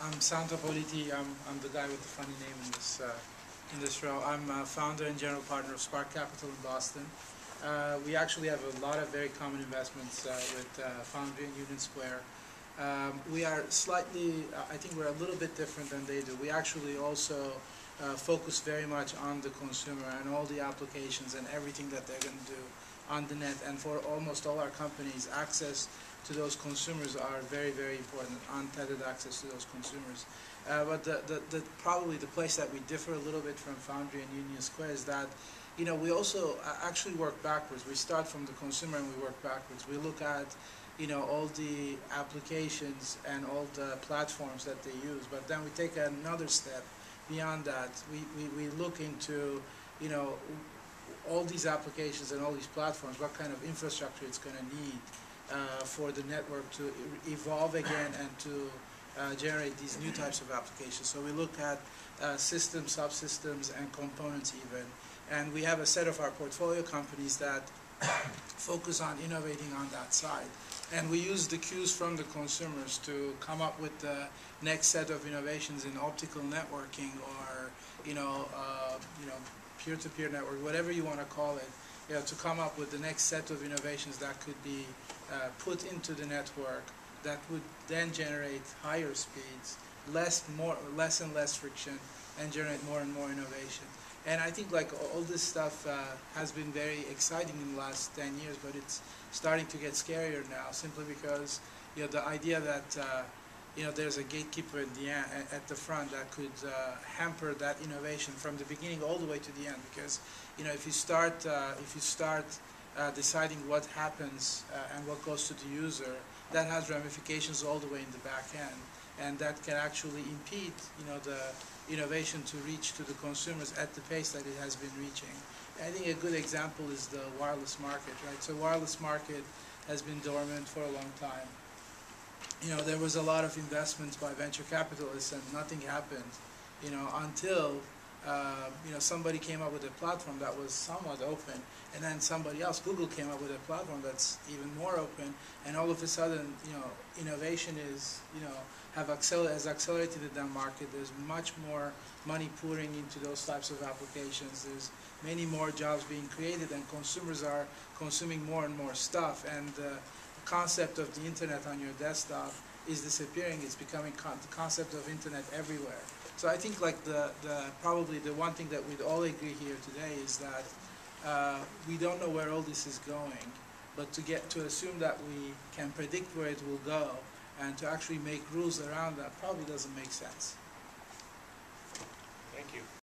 I'm Santo Politi. I'm the guy with the funny name in this row. I'm founder and general partner of Spark Capital in Boston. We actually have a lot of very common investments with Foundry and Union Square. We are slightly, I think we're a little bit different than they do. We actually also focus very much on the consumer and all the applications and everything that they're going to do on the net. And for almost all our companies, access to those consumers are very, very important, untethered access to those consumers. But probably the place that we differ a little bit from Foundry and Union Square is that, you know, we also actually work backwards. We start from the consumer and we work backwards. We look at, you know, all the applications and all the platforms that they use, but then we take another step beyond that. We look into, you know, all these applications and all these platforms, what kind of infrastructure it's going to need for the network to evolve again and to generate these new types of applications. So we look at systems, subsystems, and components even. And we have a set of our portfolio companies that focus on innovating on that side. And we use the cues from the consumers to come up with the next set of innovations in optical networking or, peer-to-peer network, whatever you want to call it, you know, to come up with the next set of innovations that could be put into the network that would then generate higher speeds, less and less friction, and generate more and more innovation. And I think like all this stuff has been very exciting in the last 10 years, but it's starting to get scarier now, simply because, you know, the idea that there's a gatekeeper at the front that could hamper that innovation from the beginning all the way to the end. Because, you know, if you start deciding what happens and what goes to the user, that has ramifications all the way in the back end, and that can actually impede, you know, the innovation to reach to the consumers at the pace that it has been reaching. I think a good example is the wireless market, right? So wireless market has been dormant for a long time. You know, there was a lot of investments by venture capitalists and nothing happened, you know, until somebody came up with a platform that was somewhat open, and then somebody else, Google, came up with a platform that's even more open, and all of a sudden, you know, innovation is, has accelerated in that market. There's much more money pouring into those types of applications. There's many more jobs being created, and consumers are consuming more and more stuff, and the concept of the internet on your desktop is disappearing. It's becoming the concept of internet everywhere. So I think like probably the one thing that we'd all agree here today is that we don't know where all this is going, but to assume that we can predict where it will go and to actually make rules around that probably doesn't make sense.